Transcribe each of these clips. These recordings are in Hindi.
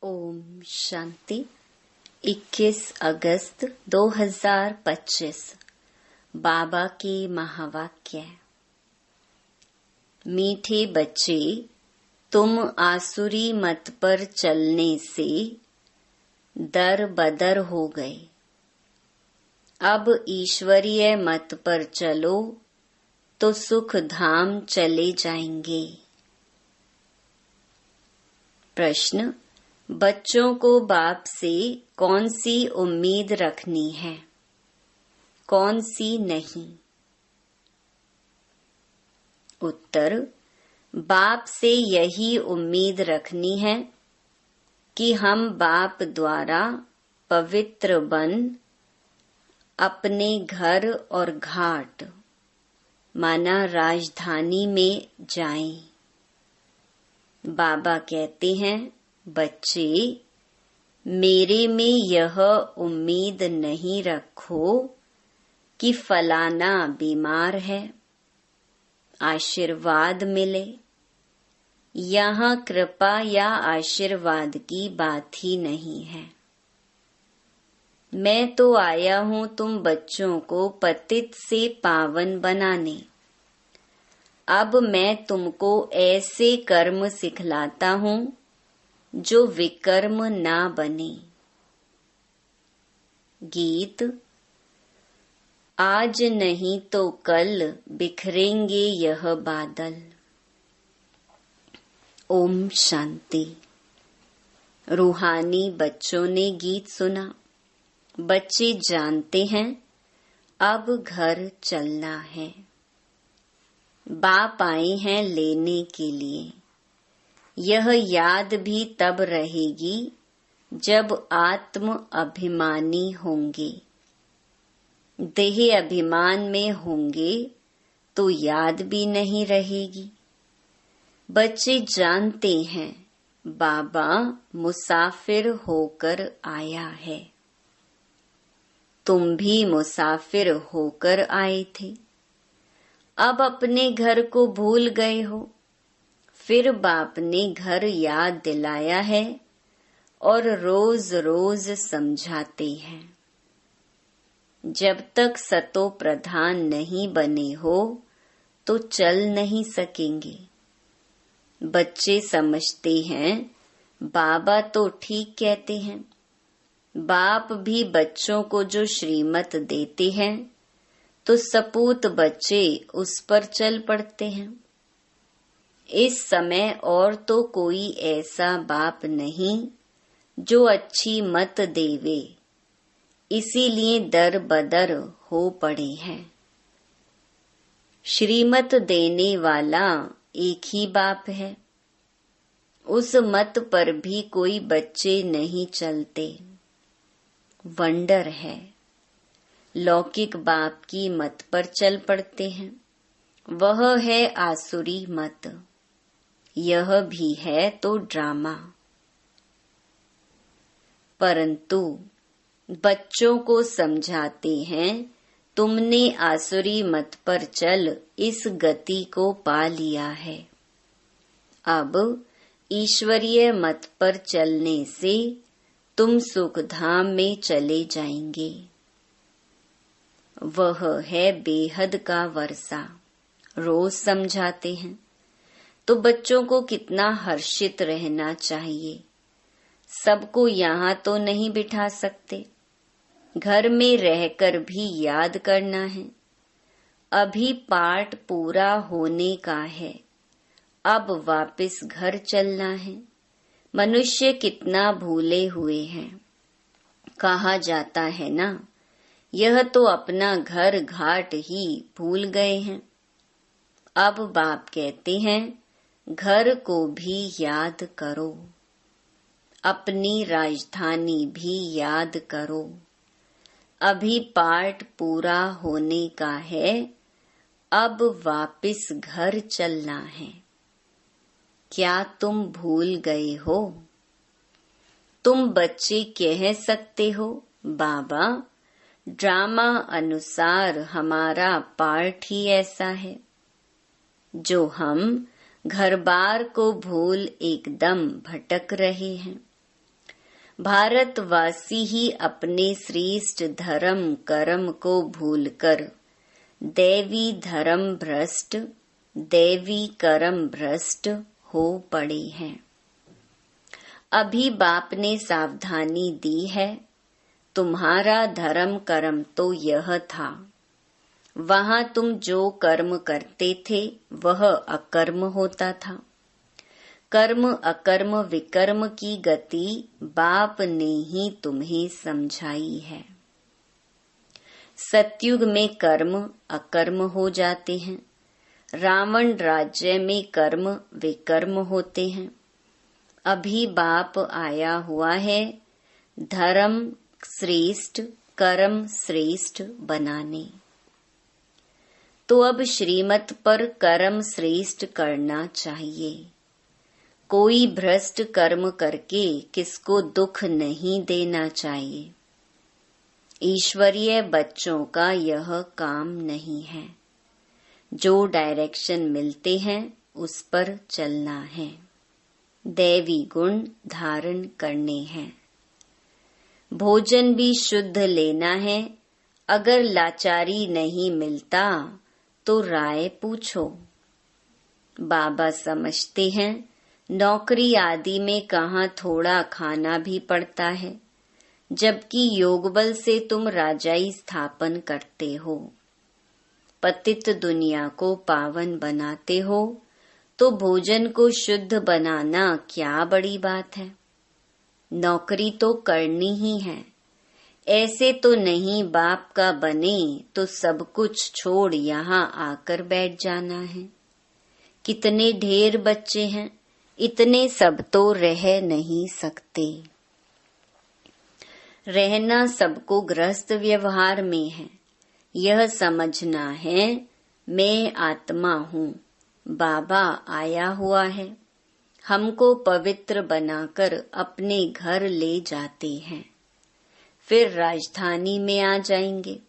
ओम शांति। 21 अगस्त 2025 बाबा के महावाक्य। मीठे बच्चे, तुम आसुरी मत पर चलने से दर बदर हो गए। अब ईश्वरीय मत पर चलो तो सुख धाम चले जाएंगे। प्रश्न: बच्चों को बाप से कौन सी उम्मीद रखनी है, कौन सी नहीं? उत्तर: बाप से यही उम्मीद रखनी है कि हम बाप द्वारा पवित्र बन अपने घर और घाट माना राजधानी में जाएं। बाबा कहते हैं, बच्चे, मेरे में यह उम्मीद नहीं रखो कि फलाना बीमार है, आशीर्वाद मिले। यहाँ कृपा या आशीर्वाद की बात ही नहीं है। मैं तो आया हूँ तुम बच्चों को पतित से पावन बनाने। अब मैं तुमको ऐसे कर्म सिखलाता हूँ जो विकर्म ना बने। गीत। आज नहीं तो कल बिखरेंगे यह बादल। ओम शांति। रूहानी बच्चों ने गीत सुना। बच्चे जानते हैं अब घर चलना है। बाप आए हैं लेने के लिए। यह याद भी तब रहेगी जब आत्म अभिमानी होंगे। देह अभिमान में होंगे तो याद भी नहीं रहेगी। बच्चे जानते हैं बाबा मुसाफिर होकर आया है। तुम भी मुसाफिर होकर आए थे। अब अपने घर को भूल गए हो। फिर बाप ने घर याद दिलाया है और रोज रोज समझाते हैं। जब तक सतो प्रधान नहीं बने हो तो चल नहीं सकेंगे। बच्चे समझते हैं बाबा तो ठीक कहते हैं। बाप भी बच्चों को जो श्रीमत देते हैं तो सपूत बच्चे उस पर चल पड़ते हैं। इस समय और तो कोई ऐसा बाप नहीं जो अच्छी मत देवे, इसीलिए दर बदर हो पड़े हैं। श्रीमत देने वाला एक ही बाप है। उस मत पर भी कोई बच्चे नहीं चलते। वंडर है। लौकिक बाप की मत पर चल पड़ते हैं। वह है आसुरी मत। यह भी है तो ड्रामा। परंतु बच्चों को समझाते हैं, तुमने आसुरी मत पर चल इस गति को पा लिया है। अब ईश्वरीय मत पर चलने से तुम सुखधाम में चले जाएंगे। वह है बेहद का वर्षा। रोज समझाते हैं तो बच्चों को कितना हर्षित रहना चाहिए। सबको यहाँ तो नहीं बिठा सकते। घर में रहकर भी याद करना है। अभी पाठ पूरा होने का है। अब वापस घर चलना है। मनुष्य कितना भूले हुए हैं। कहा जाता है ना, यह तो अपना घर घाट ही भूल गए हैं। अब बाप कहते हैं, घर को भी याद करो। अपनी राजधानी भी याद करो। अभी पाठ पूरा होने का है। अब वापस घर चलना है। क्या तुम भूल गए हो? तुम बच्चे कह सकते हो, बाबा ड्रामा अनुसार हमारा पाठ ही ऐसा है जो हम घर बार को भूल एकदम भटक रहे हैं। भारतवासी ही अपने श्रेष्ठ धर्म कर्म को भूलकर दैवी धर्म भ्रष्ट, दैवी कर्म भ्रष्ट हो पड़े हैं। अभी बाप ने सावधानी दी है, तुम्हारा धर्म कर्म तो यह था। वहां तुम जो कर्म करते थे वह अकर्म होता था। कर्म अकर्म विकर्म की गति बाप ने ही तुम्हें समझाई है। सतयुग में कर्म अकर्म हो जाते हैं, रावण राज्य में कर्म विकर्म होते हैं। अभी बाप आया हुआ है धर्म श्रेष्ठ कर्म श्रेष्ठ बनाने। तो अब श्रीमत पर कर्म श्रेष्ठ करना चाहिए। कोई भ्रष्ट कर्म करके किसको दुख नहीं देना चाहिए। ईश्वरीय बच्चों का यह काम नहीं है। जो डायरेक्शन मिलते हैं उस पर चलना है, दैवी गुण धारण करने हैं। भोजन भी शुद्ध लेना है। अगर लाचारी नहीं मिलता तो राय पूछो। बाबा समझते हैं नौकरी आदि में कहाँ थोड़ा खाना भी पड़ता है, जबकि योग बल से तुम राजाई स्थापन करते हो, पतित दुनिया को पावन बनाते हो, तो भोजन को शुद्ध बनाना क्या बड़ी बात है। नौकरी तो करनी ही है। ऐसे तो नहीं बाप का बने तो सब कुछ छोड़ यहाँ आकर बैठ जाना है। कितने ढेर बच्चे हैं, इतने सब तो रह नहीं सकते। रहना सबको गृहस्थ व्यवहार में है। यह समझना है मैं आत्मा हूँ, बाबा आया हुआ है, हमको पवित्र बनाकर अपने घर ले जाते हैं, फिर राजधानी में आ जाएंगे।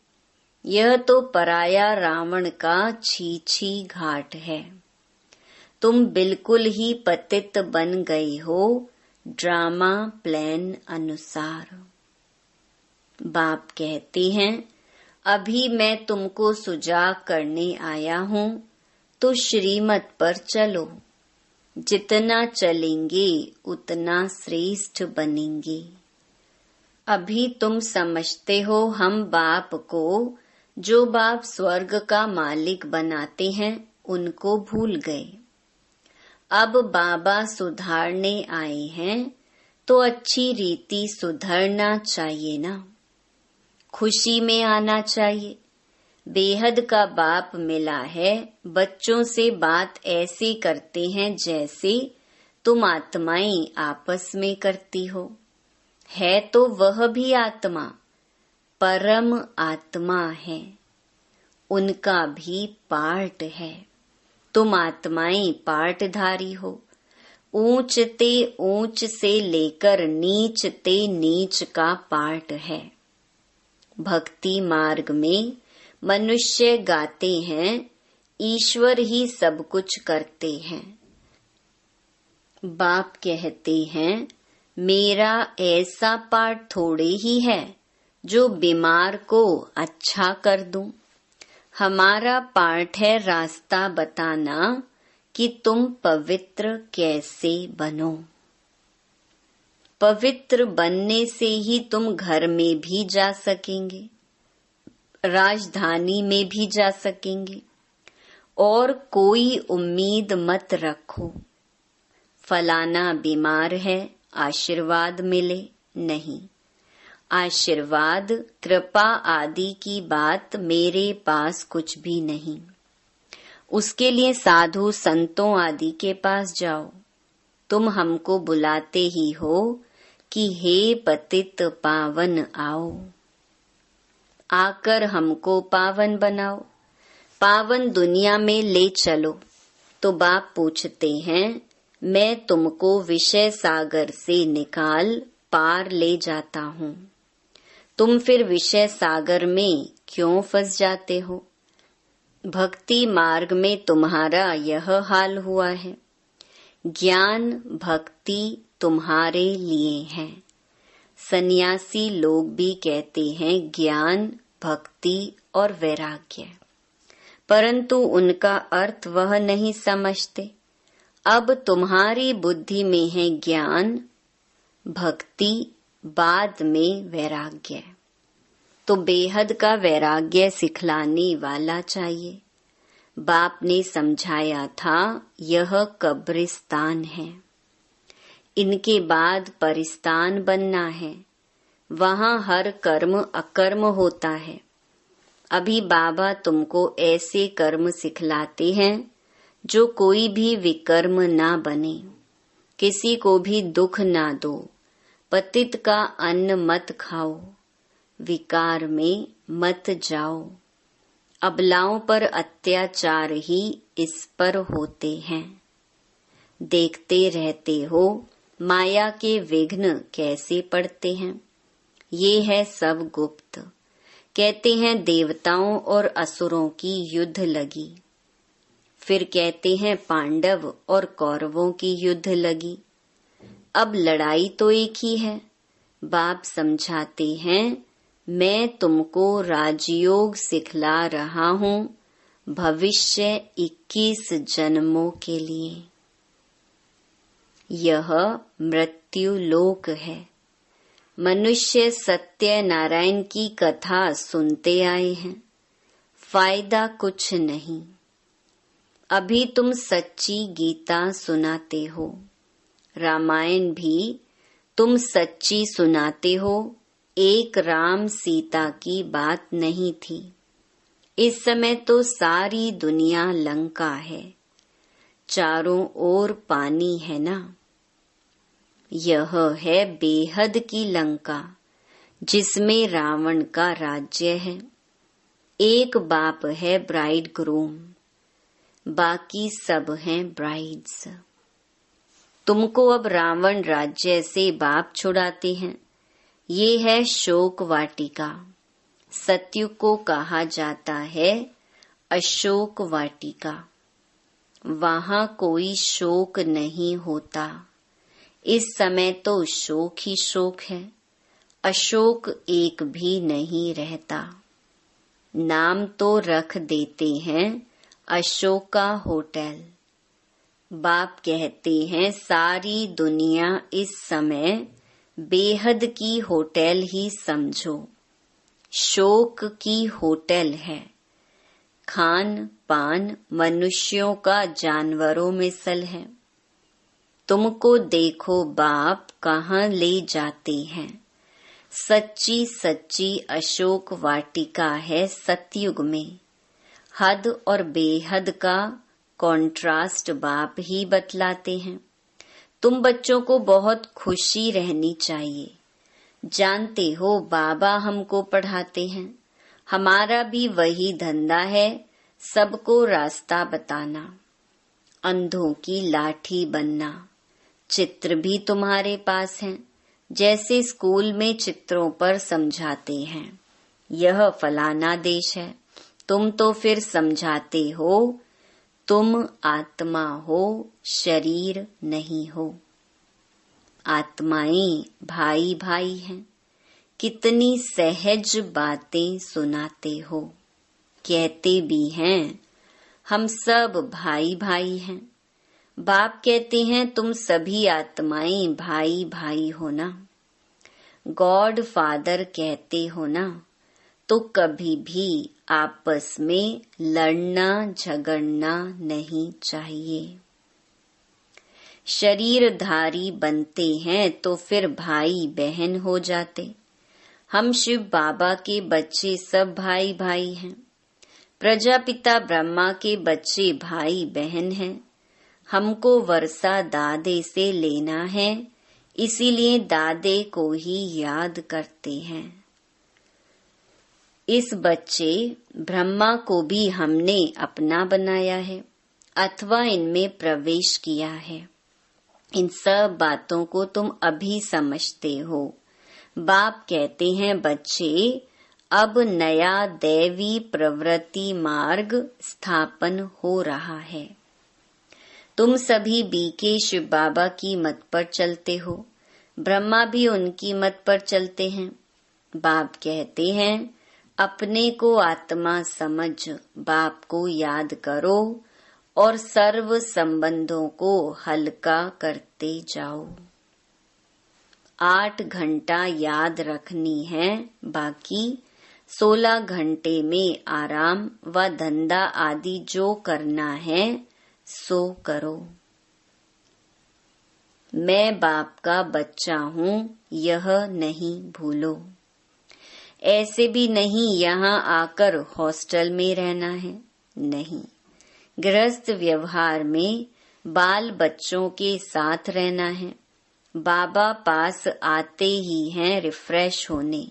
यह तो पराया रावण का छी घाट है। तुम बिल्कुल ही पतित बन गए हो ड्रामा प्लान अनुसार। बाप कहते हैं अभी मैं तुमको सुजाग करने आया हूँ, तो श्रीमत पर चलो। जितना चलेंगे उतना श्रेष्ठ बनेंगे। अभी तुम समझते हो हम बाप को, जो बाप स्वर्ग का मालिक बनाते हैं, उनको भूल गए। अब बाबा सुधारने आए हैं तो अच्छी रीति सुधरना चाहिए ना। खुशी में आना चाहिए। बेहद का बाप मिला है। बच्चों से बात ऐसे करते हैं जैसे तुम आत्माएं आपस में करती हो। है तो वह भी आत्मा, परम आत्मा है, उनका भी पार्ट है। तुम आत्माएं पार्टधारी हो। ऊंच ते ऊंच से लेकर नीच ते नीच का पार्ट है। भक्ति मार्ग में मनुष्य गाते हैं ईश्वर ही सब कुछ करते हैं। बाप कहते हैं मेरा ऐसा पार्ट थोड़े ही है जो बीमार को अच्छा कर दूं। हमारा पार्ट है रास्ता बताना कि तुम पवित्र कैसे बनो। पवित्र बनने से ही तुम घर में भी जा सकेंगे, राजधानी में भी जा सकेंगे। और कोई उम्मीद मत रखो फलाना बीमार है आशीर्वाद मिले, नहीं। आशीर्वाद कृपा आदि की बात मेरे पास कुछ भी नहीं। उसके लिए साधु संतों आदि के पास जाओ। तुम हमको बुलाते ही हो कि हे पतित पावन आओ, आकर हमको पावन बनाओ, पावन दुनिया में ले चलो। तो बाप पूछते हैं मैं तुमको विषय सागर से निकाल पार ले जाता हूँ, तुम फिर विषय सागर में क्यों फंस जाते हो। भक्ति मार्ग में तुम्हारा यह हाल हुआ है। ज्ञान भक्ति तुम्हारे लिए है। सन्यासी लोग भी कहते हैं ज्ञान, भक्ति और वैराग्य, परंतु उनका अर्थ वह नहीं समझते। अब तुम्हारी बुद्धि में है ज्ञान, भक्ति, बाद में वैराग्य, तो बेहद का वैराग्य सिखलाने वाला चाहिए। बाप ने समझाया था यह कब्रिस्तान है, इनके बाद परिस्तान बनना है, वहाँ हर कर्म अकर्म होता है। अभी बाबा तुमको ऐसे कर्म सिखलाते हैं जो कोई भी विकर्म ना बने, किसी को भी दुख ना दो, पतित का अन्न मत खाओ, विकार में मत जाओ। अबलाओं पर अत्याचार ही इस पर होते हैं। देखते रहते हो माया के विघ्न कैसे पड़ते हैं। ये है सब गुप्त। कहते हैं देवताओं और असुरों की युद्ध लगी, फिर कहते हैं पांडव और कौरवों की युद्ध लगी। अब लड़ाई तो एक ही है। बाप समझाते हैं मैं तुमको राजयोग सिखला रहा हूँ भविष्य 21 जन्मों के लिए। यह मृत्यु लोक है। मनुष्य सत्य नारायण की कथा सुनते आए हैं, फायदा कुछ नहीं। अभी तुम सच्ची गीता सुनाते हो, रामायण भी तुम सच्ची सुनाते हो। एक राम सीता की बात नहीं थी। इस समय तो सारी दुनिया लंका है, चारों ओर पानी है ना। यह है बेहद की लंका, जिसमें रावण का राज्य है। एक बाप है ब्राइड ग्रूम, बाकी सब हैं ब्राइड्स। तुमको अब रावण राज्य से बाप छुड़ाते हैं। ये है शोक वाटिका। सत्युग को कहा जाता है अशोक वाटिका। वहाँ कोई शोक नहीं होता। इस समय तो शोक ही शोक है, अशोक एक भी नहीं रहता। नाम तो रख देते हैं अशोका होटल। बाप कहते हैं सारी दुनिया इस समय बेहद की होटल ही समझो, शोक की होटल है। खान पान मनुष्यों का जानवरों में सल है। तुमको देखो बाप कहाँ ले जाते हैं। सच्ची सच्ची अशोक वाटिका है सतयुग में। हद और बेहद का कॉन्ट्रास्ट बाप ही बतलाते हैं। तुम बच्चों को बहुत खुशी रहनी चाहिए। जानते हो बाबा हमको पढ़ाते हैं, हमारा भी वही धंधा है, सबको रास्ता बताना, अंधों की लाठी बनना। चित्र भी तुम्हारे पास हैं, जैसे स्कूल में चित्रों पर समझाते हैं यह फलाना देश है। तुम तो फिर समझाते हो तुम आत्मा हो, शरीर नहीं हो। आत्माएं भाई भाई हैं। कितनी सहज बातें सुनाते हो। कहते भी हैं हम सब भाई भाई हैं। बाप कहते हैं तुम सभी आत्माएं भाई भाई हो ना। गॉड फादर कहते हो ना, तो कभी भी आपस में लड़ना झगड़ना नहीं चाहिए। शरीरधारी बनते हैं तो फिर भाई बहन हो जाते। हम शिव बाबा के बच्चे सब भाई भाई हैं। प्रजापिता ब्रह्मा के बच्चे भाई बहन हैं। हमको वर्षा दादे से लेना है, इसीलिए दादे को ही याद करते हैं। इस बच्चे ब्रह्मा को भी हमने अपना बनाया है अथवा इनमें प्रवेश किया है। इन सब बातों को तुम अभी समझते हो। बाप कहते हैं बच्चे अब नया दैवी प्रवृत्ति मार्ग स्थापन हो रहा है। तुम सभी बीके शिव बाबा की मत पर चलते हो। ब्रह्मा भी उनकी मत पर चलते हैं। बाप कहते हैं अपने को आत्मा समझ बाप को याद करो और सर्व संबंधों को हल्का करते जाओ। 8 घंटा याद रखनी है, बाकी 16 घंटे में आराम व धंधा आदि जो करना है सो करो। मैं बाप का बच्चा हूँ यह नहीं भूलो। ऐसे भी नहीं यहाँ आकर हॉस्टल में रहना है, नहीं। गृहस्थ व्यवहार में बाल बच्चों के साथ रहना है। बाबा पास आते ही हैं रिफ्रेश होने।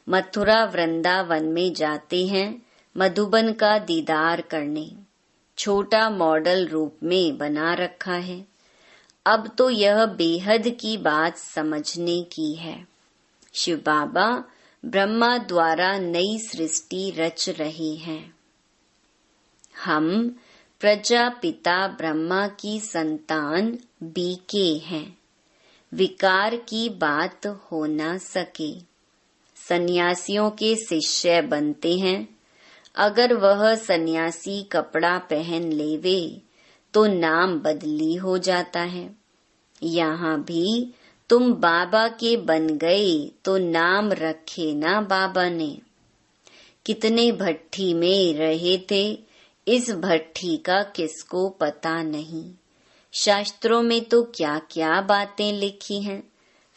मथुरा वृंदावन में जाते हैं मधुबन का दीदार करने। छोटा मॉडल रूप में बना रखा है। अब तो यह बेहद की बात समझने की है। शिव बाबा ब्रह्मा द्वारा नई सृष्टि रच रहे हैं। हम प्रजापिता ब्रह्मा की संतान बीके हैं। विकार की बात हो न सके। सन्यासियों के शिष्य बनते हैं। अगर वह सन्यासी कपड़ा पहन लेवे तो नाम बदली हो जाता है। यहाँ भी तुम बाबा के बन गए तो नाम रखे ना बाबा ने। कितने भट्ठी में रहे थे, इस भट्ठी का किसको पता नहीं। शास्त्रों में तो क्या क्या बातें लिखी हैं,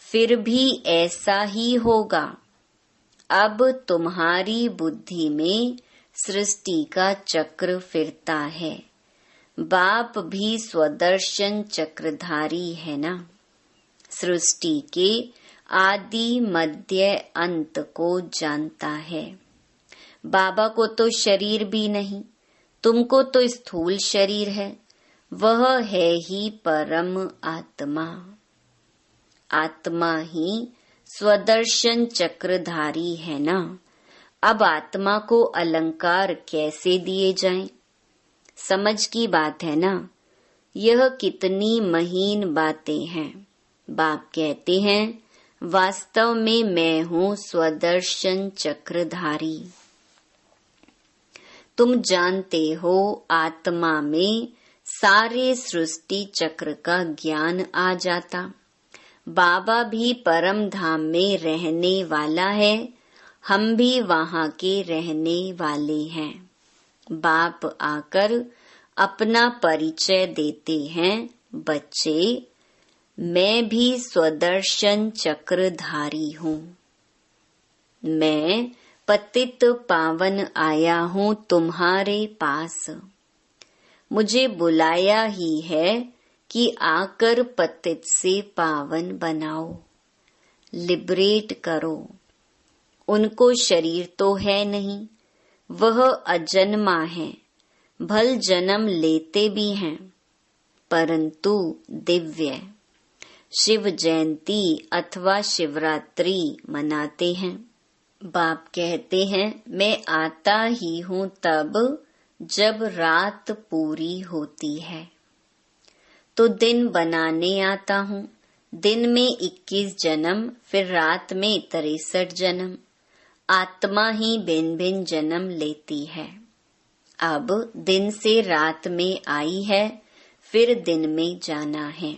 फिर भी ऐसा ही होगा। अब तुम्हारी बुद्धि में सृष्टि का चक्र फिरता है। बाप भी स्वदर्शन चक्रधारी है ना। सृष्टि के आदि मध्य अंत को जानता है। बाबा को तो शरीर भी नहीं, तुमको तो स्थूल शरीर है। वह है ही परम आत्मा। आत्मा ही स्वदर्शन चक्रधारी है ना। अब आत्मा को अलंकार कैसे दिए जाएं? समझ की बात है ना। यह कितनी महीन बातें हैं। बाप कहते हैं वास्तव में मैं हूँ स्वदर्शन चक्रधारी। तुम जानते हो आत्मा में सारे सृष्टि चक्र का ज्ञान आ जाता। बाबा भी परम धाम में रहने वाला है, हम भी वहाँ के रहने वाले हैं। बाप आकर अपना परिचय देते हैं, बच्चे मैं भी स्वदर्शन चक्रधारी हूँ। मैं पतित पावन आया हूँ तुम्हारे पास। मुझे बुलाया ही है कि आकर पतित से पावन बनाओ, लिबरेट करो। उनको शरीर तो है नहीं, वह अजन्मा है। भल जन्म लेते भी हैं, परंतु दिव्य। शिव जयंती अथवा शिवरात्रि मनाते हैं। बाप कहते हैं मैं आता ही हूँ तब जब रात पूरी होती है, तो दिन बनाने आता हूँ। दिन में 21 जन्म, फिर रात में 63 जन्म। आत्मा ही भिन्न भिन्न जन्म लेती है। अब दिन से रात में आई है, फिर दिन में जाना है।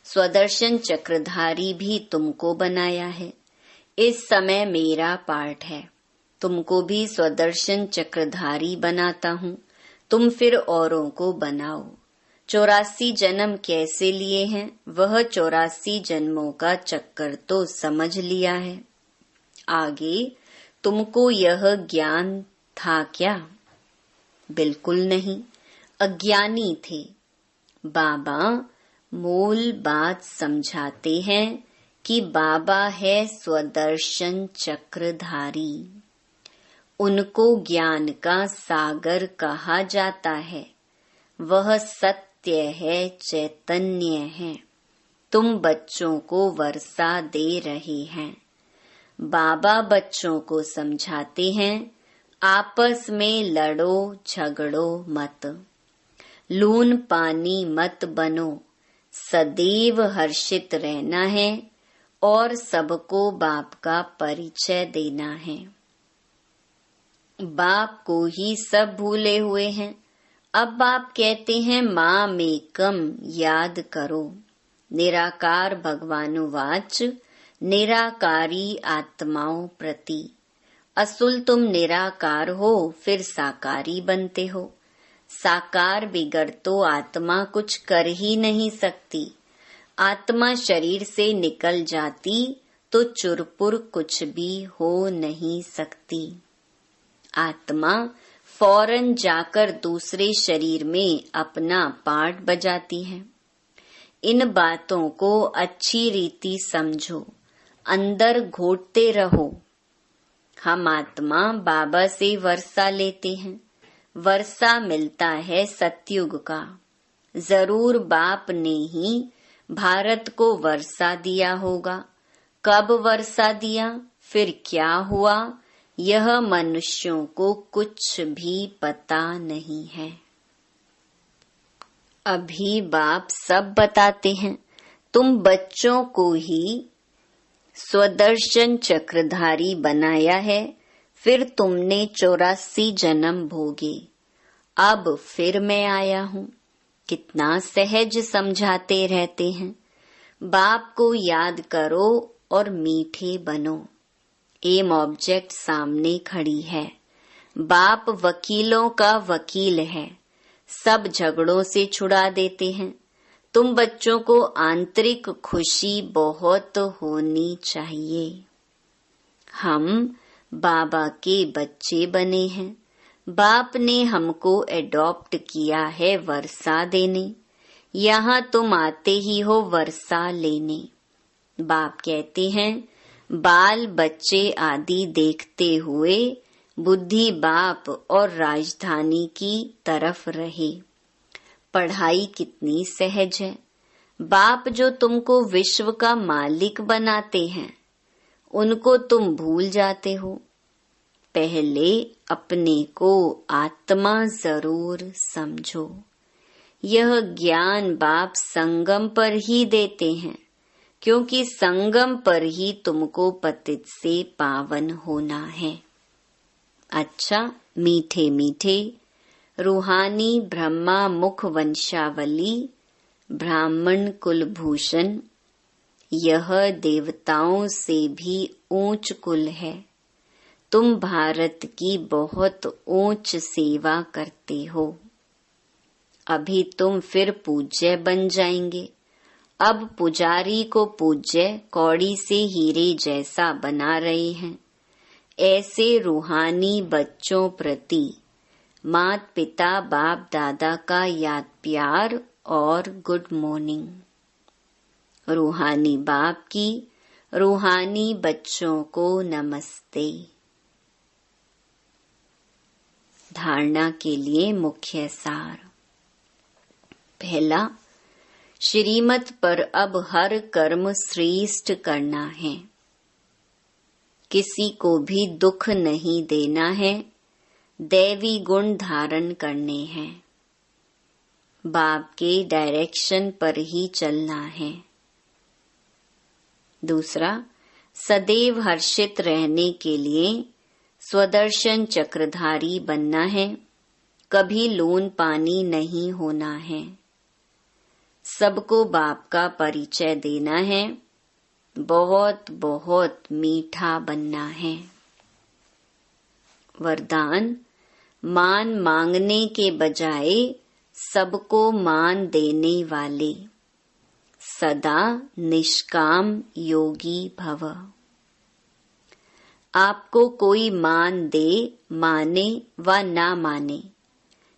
स्वदर्शन चक्रधारी भी तुमको बनाया है। इस समय मेरा पाठ है। तुमको भी स्वदर्शन चक्रधारी बनाता हूँ, तुम फिर औरों को बनाओ। 84 जन्म कैसे लिए हैं, वह 84 जन्मों का चक्कर तो समझ लिया है। आगे तुमको यह ज्ञान था क्या? बिल्कुल नहीं, अज्ञानी थे। बाबा मूल बात समझाते हैं कि बाबा है स्वदर्शन चक्रधारी। उनको ज्ञान का सागर कहा जाता है। वह सत्य है, चैतन्य है। तुम बच्चों को वर्षा दे रहे हैं। बाबा बच्चों को समझाते हैं आपस में लड़ो झगड़ो मत, लून पानी मत बनो, सदैव हर्षित रहना है, और सबको बाप का परिचय देना है। बाप को ही सब भूले हुए हैं। अब बाप कहते हैं माम एकम याद करो। निराकार भगवानुवाच निराकारी आत्माओं प्रति। असुल तुम निराकार हो फिर साकारी बनते हो। साकार बिगड़ तो आत्मा कुछ कर ही नहीं सकती। आत्मा शरीर से निकल जाती तो चुरपुर कुछ भी हो नहीं सकती। आत्मा फौरन जाकर दूसरे शरीर में अपना पार्ट बजाती है। इन बातों को अच्छी रीति समझो, अंदर घोटते रहो। हम आत्मा बाबा से वर्षा लेते हैं। वर्षा मिलता है सतयुग का। जरूर बाप ने ही भारत को वर्षा दिया होगा। कब वर्षा दिया, फिर क्या हुआ, यह मनुष्यों को कुछ भी पता नहीं है। अभी बाप सब बताते हैं। तुम बच्चों को ही स्वदर्शन चक्रधारी बनाया है, फिर तुमने 84 जन्म भोगे। अब फिर मैं आया हूँ। कितना सहज समझाते रहते हैं। बाप को याद करो और मीठे बनो। एम ऑब्जेक्ट सामने खड़ी है। बाप वकीलों का वकील है। सब झगड़ों से छुड़ा देते हैं। तुम बच्चों को आंतरिक खुशी बहुत होनी चाहिए। हम बाबा के बच्चे बने हैं। बाप ने हमको एडॉप्ट किया है वर्षा देने। यहाँ तुम आते ही हो वर्षा लेने। बाप कहते हैं बाल बच्चे आदि देखते हुए बुद्धि बाप और राजधानी की तरफ रहे। पढ़ाई कितनी सहज है। बाप जो तुमको विश्व का मालिक बनाते हैं, उनको तुम भूल जाते हो। पहले अपने को आत्मा जरूर समझो। यह ज्ञान बाप संगम पर ही देते हैं, क्योंकि संगम पर ही तुमको पतित से पावन होना है। अच्छा, मीठे मीठे रूहानी ब्रह्मा मुख वंशावली ब्राह्मण कुलभूषण, यह देवताओं से भी ऊंच कुल है। तुम भारत की बहुत ऊंच सेवा करते हो। अभी तुम फिर पूज्य बन जाएंगे। अब पुजारी को पूज्य कौड़ी से हीरे जैसा बना रहे हैं। ऐसे रूहानी बच्चों प्रति मात पिता बाप दादा का याद प्यार और गुड मॉर्निंग। रूहानी बाप की रूहानी बच्चों को नमस्ते। धारणा के लिए मुख्य सार। पहला, श्रीमत पर अब हर कर्म श्रेष्ठ करना है। किसी को भी दुख नहीं देना है। दैवी गुण धारण करने हैं। बाप के डायरेक्शन पर ही चलना है। दूसरा, सदैव हर्षित रहने के लिए स्वदर्शन चक्रधारी बनना है। कभी लोन पानी नहीं होना है। सबको बाप का परिचय देना है। बहुत बहुत मीठा बनना है। वरदान, मान मांगने के बजाय सबको मान देने वाले, सदा निष्काम योगी भव। आपको कोई मान दे, माने व ना माने,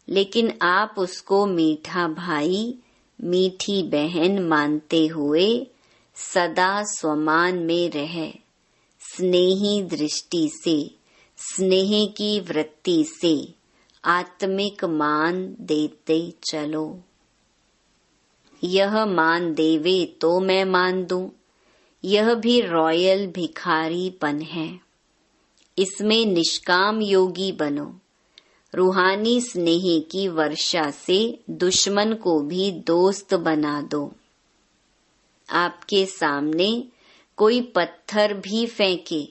लेकिन आप उसको मीठा भाई मीठी बहन मानते हुए सदा स्वमान में रहे, स्नेही दृष्टि से, स्नेह की वृत्ति से आत्मिक मान देते चलो। यह मान देवे तो मैं मान दूं, यह भी रॉयल भिखारीपन है। इसमें निष्काम योगी बनो। रूहानी स्नेह की वर्षा से दुश्मन को भी दोस्त बना दो। आपके सामने कोई पत्थर भी फेंके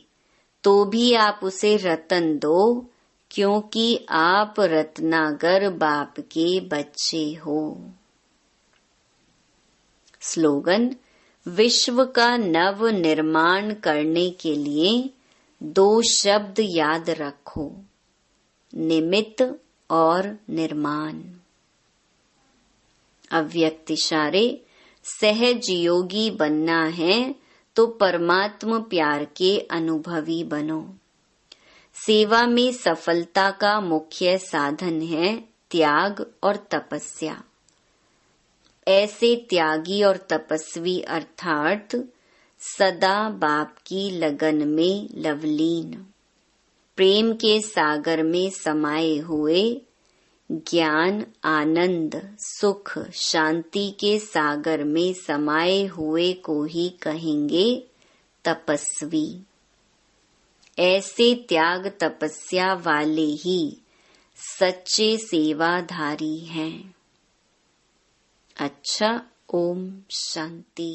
तो भी आप उसे रतन दो, क्योंकि आप रत्नागर बाप के बच्चे हो। स्लोगन: विश्व का नव निर्माण करने के लिए 2 शब्द याद रखो, निमित्त और निर्माण। अव्यक्त इशारे: सहज योगी बनना है तो परमात्म प्यार के अनुभवी बनो। सेवा में सफलता का मुख्य साधन है त्याग और तपस्या। ऐसे त्यागी और तपस्वी अर्थात सदा बाप की लगन में लवलीन, प्रेम के सागर में समाये हुए, ज्ञान, आनंद, सुख, शांति के सागर में समाये हुए को ही कहेंगे तपस्वी। ऐसे त्याग तपस्या वाले ही सच्चे सेवाधारी हैं। अच्छा, ओम शांति।